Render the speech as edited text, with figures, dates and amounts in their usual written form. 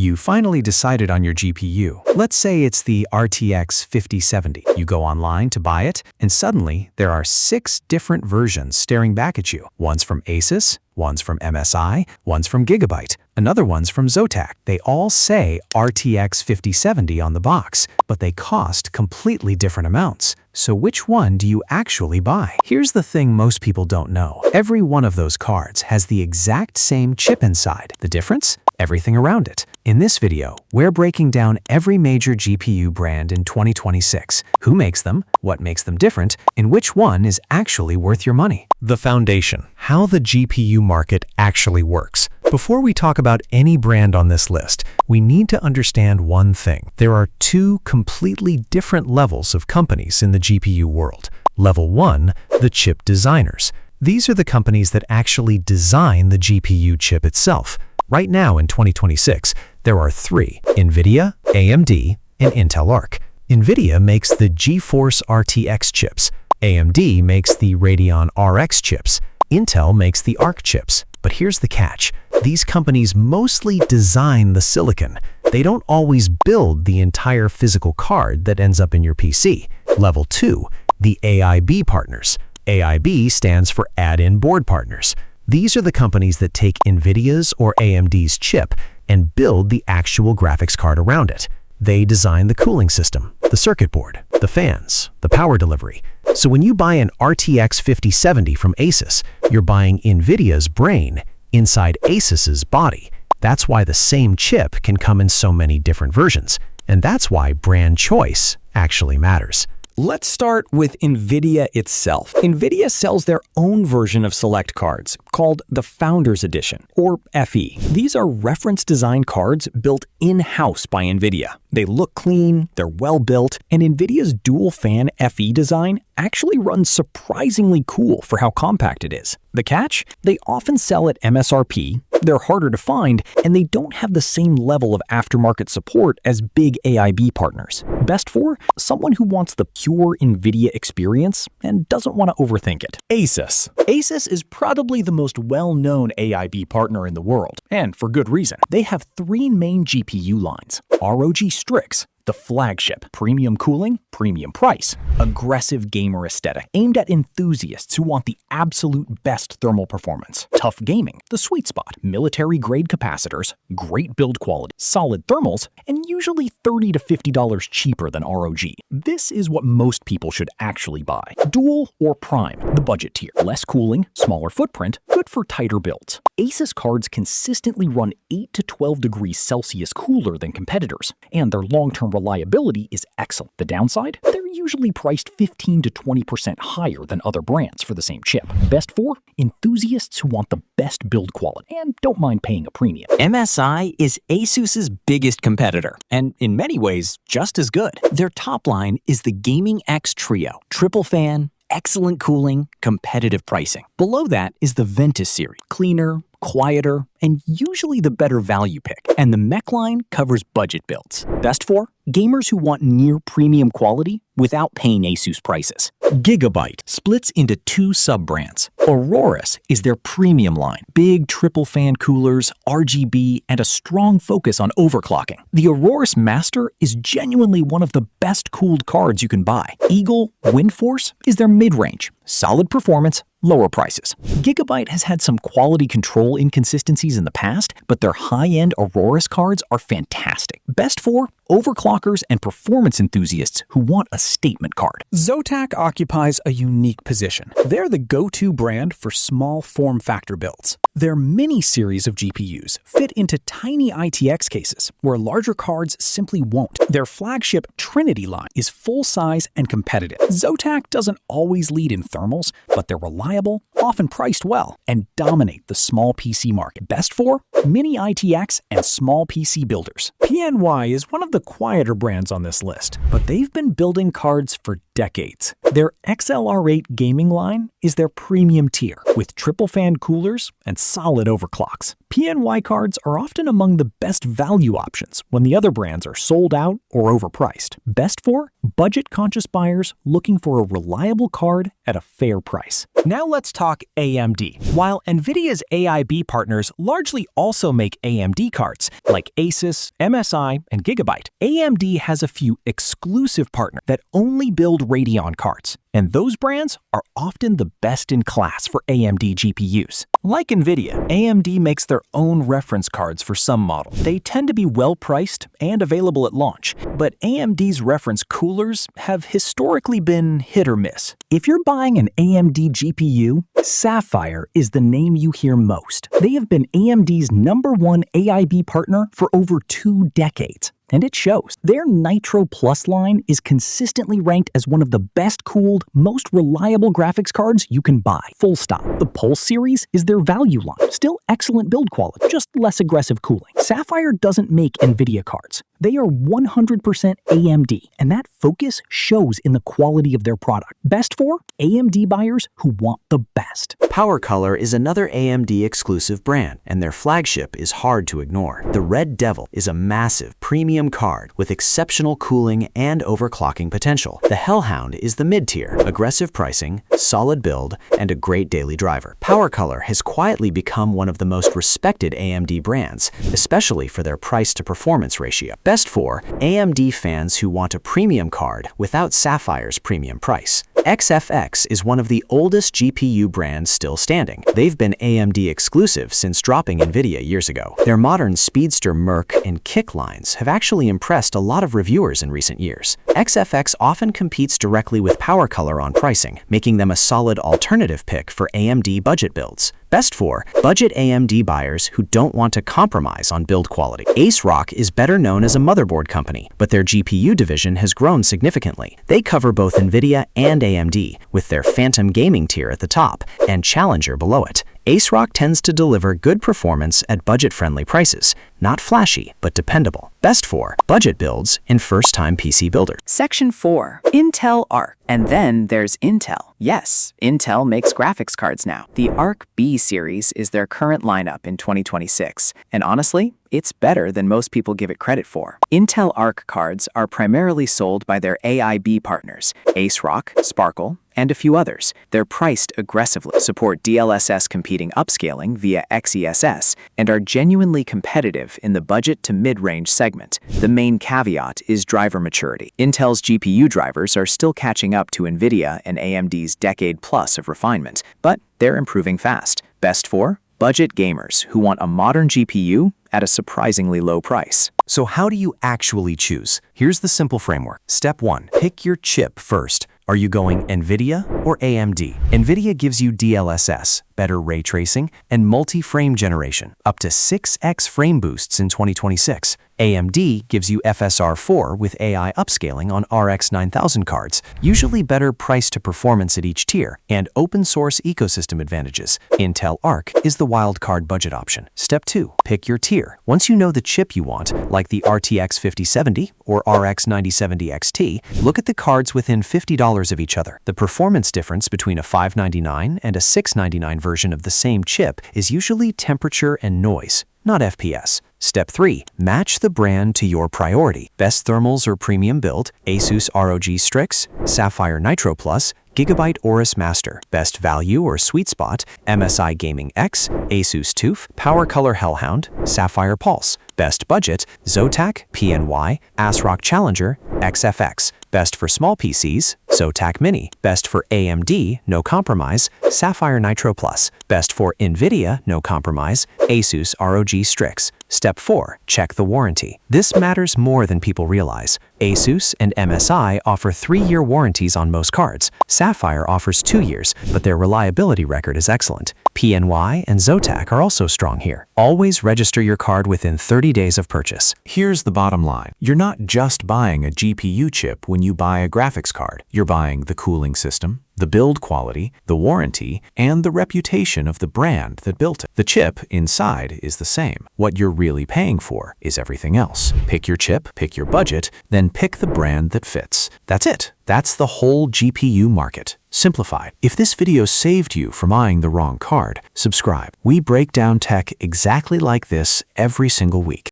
You finally decided on your GPU. Let's say it's the RTX 5070. You go online to buy it, and suddenly there are 6 different versions staring back at you. One's from ASUS, one's from MSI, one's from Gigabyte, another one's from Zotac. They all say RTX 5070 on the box, but they cost completely different amounts. So which one do you actually buy? Here's the thing most people don't know. Every one of those cards has the exact same chip inside. The difference? Everything around it. In this video, we're breaking down every major GPU brand in 2026, who makes them, what makes them different, and which one is actually worth your money. The foundation. How the GPU market actually works. Before we talk about any brand on this list, we need to understand one thing. There are 2 completely different levels of companies in the GPU world. Level 1, the chip designers. These are the companies that actually design the GPU chip itself. Right now in 2026, there are 3, Nvidia, AMD, and Intel Arc. Nvidia makes the GeForce RTX chips. AMD makes the Radeon RX chips. Intel makes the Arc chips. But here's the catch. These companies mostly design the silicon. They don't always build the entire physical card that ends up in your PC. Level 2, the AIB partners. AIB stands for Add-in Board Partners. These are the companies that take Nvidia's or AMD's chip and build the actual graphics card around it. They design the cooling system, the circuit board, the fans, the power delivery. So when you buy an RTX 5070 from ASUS, you're buying Nvidia's brain inside ASUS's body. That's why the same chip can come in so many different versions. And that's why brand choice actually matters. Let's start with Nvidia itself. Nvidia sells their own version of select cards, called the Founders Edition, or FE. These are reference design cards built in-house by Nvidia. They look clean, they're well-built, and Nvidia's dual-fan FE design actually runs surprisingly cool for how compact it is. The catch? They often sell at MSRP, they're harder to find, and they don't have the same level of aftermarket support as big AIB partners. Best for someone who wants the pure Nvidia experience and doesn't want to overthink it. ASUS. ASUS is probably the most well-known AIB partner in the world, and for good reason. They have 3 main GPU lines: ROG Strix, the flagship, premium cooling, premium price, aggressive gamer aesthetic, aimed at enthusiasts who want the absolute best thermal performance, tough gaming, the sweet spot, military-grade capacitors, great build quality, solid thermals, and usually $30 to $50 cheaper than ROG. This is what most people should actually buy. Dual or Prime, the budget tier. Less cooling, smaller footprint, good for tighter builds. ASUS cards consistently run 8 to 12 degrees Celsius cooler than competitors, and their long-term reliability is excellent. The downside? They're usually priced 15 to 20% higher than other brands for the same chip. Best for enthusiasts who want the best build quality and don't mind paying a premium. MSI is ASUS's biggest competitor, and in many ways, just as good. Their top line is the Gaming X Trio, triple fan, excellent cooling, competitive pricing. Below that is the Ventus series, cleaner, quieter, and usually the better value pick. And the Mech line covers budget builds. Best for gamers who want near premium quality without paying ASUS prices. Gigabyte splits into 2 sub-brands. Aurorus is their premium line. Big triple fan coolers, RGB, and a strong focus on overclocking. The Aurorus Master is genuinely one of the best cooled cards you can buy. Eagle Windforce is their mid-range. Solid performance, lower prices. Gigabyte has had some quality control inconsistencies in the past, but their high-end Aurorus cards are fantastic. Best for overclockers and performance enthusiasts who want a statement card. Zotac occupies a unique position. They're the go-to brand for small form factor builds. Their mini series of GPUs fit into tiny ITX cases where larger cards simply won't. Their flagship Trinity line is full-size and competitive. Zotac doesn't always lead in thermals, but they're reliable, often priced well, and dominate the small PC market. Best for mini ITX and small PC builders. PNY is one of the quieter brands on this list, but they've been building cards for decades. Their XLR8 gaming line is their premium tier, with triple fan coolers and solid overclocks. PNY cards are often among the best value options when the other brands are sold out or overpriced. Best for budget-conscious buyers looking for a reliable card at a fair price. Now let's talk AMD. While Nvidia's AIB partners largely also make AMD cards, like ASUS, MSI, and Gigabyte, AMD has a few exclusive partners that only build Radeon cards. And those brands are often the best in class for AMD GPUs. Like Nvidia, AMD makes their own reference cards for some models. They tend to be well priced and available at launch, but AMD's reference coolers have historically been hit or miss. If you're buying an AMD GPU, Sapphire is the name you hear most. They have been AMD's #1 AIB partner for over 2 decades. And it shows. Their Nitro Plus line is consistently ranked as one of the best cooled, most reliable graphics cards you can buy. Full stop. The Pulse series is their value line. Still excellent build quality, just less aggressive cooling. Sapphire doesn't make Nvidia cards. They are 100% AMD, and that focus shows in the quality of their product. Best for AMD buyers who want the best. PowerColor is another AMD exclusive brand, and their flagship is hard to ignore. The Red Devil is a massive, premium card with exceptional cooling and overclocking potential. The Hellhound is the mid-tier, aggressive pricing, solid build, and a great daily driver. PowerColor has quietly become one of the most respected AMD brands, especially for their price-to-performance ratio. Best for AMD fans who want a premium card without Sapphire's premium price. XFX is one of the oldest GPU brands still standing. They've been AMD exclusive since dropping Nvidia years ago. Their modern Speedster Merc and Kick lines have actually impressed a lot of reviewers in recent years. XFX often competes directly with PowerColor on pricing, making them a solid alternative pick for AMD budget builds. Best for budget AMD buyers who don't want to compromise on build quality. ASRock is better known as a motherboard company, but their GPU division has grown significantly. They cover both Nvidia and AMD, with their Phantom Gaming tier at the top and Challenger below it. ASRock tends to deliver good performance at budget-friendly prices, not flashy, but dependable. Best for budget builds and first-time PC builders. Section 4. Intel Arc. And then there's Intel. Yes, Intel makes graphics cards now. The Arc B series is their current lineup in 2026, and honestly, it's better than most people give it credit for. Intel Arc cards are primarily sold by their AIB partners, ASRock, Sparkle, and a few others. They're priced aggressively, support DLSS competing upscaling via XESS, and are genuinely competitive in the budget to mid-range segment. The main caveat is driver maturity. Intel's GPU drivers are still catching up to Nvidia and AMD's decade plus of refinement, but they're improving fast. Best for budget gamers who want a modern GPU at a surprisingly low price. So how do you actually choose? Here's the simple framework. Step 1. Pick your chip first. Are you going Nvidia or AMD? Nvidia gives you DLSS, better ray tracing, and multi-frame generation, up to 6x frame boosts in 2026. AMD gives you FSR4 with AI upscaling on RX 9000 cards, usually better price to performance at each tier, and open source ecosystem advantages. Intel Arc is the wildcard budget option. Step 2. Pick your tier. Once you know the chip you want, like the RTX 5070 or RX 9070 XT, look at the cards within $50 of each other. The performance difference between a $599 and a $699 version of the same chip is usually temperature and noise, not FPS. Step 3. Match the brand to your priority. Best thermals or premium build, ASUS ROG Strix, Sapphire Nitro Plus, Gigabyte Aorus Master. Best value or sweet spot, MSI Gaming X, ASUS TUF, PowerColor Hellhound, Sapphire Pulse. Best budget, Zotac, PNY, ASRock Challenger, XFX. Best for small PCs, Zotac Mini. Best for AMD, no compromise, Sapphire Nitro Plus. Best for Nvidia, no compromise, ASUS ROG Strix. Step 4. Check the warranty. This matters more than people realize. ASUS and MSI offer 3-year warranties on most cards. Sapphire offers 2 years, but their reliability record is excellent. PNY and Zotac are also strong here. Always register your card within 30 days of purchase. Here's the bottom line. You're not just buying a GPU chip when you buy a graphics card. You're buying the cooling system, the build quality, the warranty, and the reputation of the brand that built it. The chip inside is the same. What you're really paying for is everything else. Pick your chip, pick your budget, then pick the brand that fits. That's it. That's the whole GPU market. Simplified. If this video saved you from eyeing the wrong card, subscribe. We break down tech exactly like this every single week.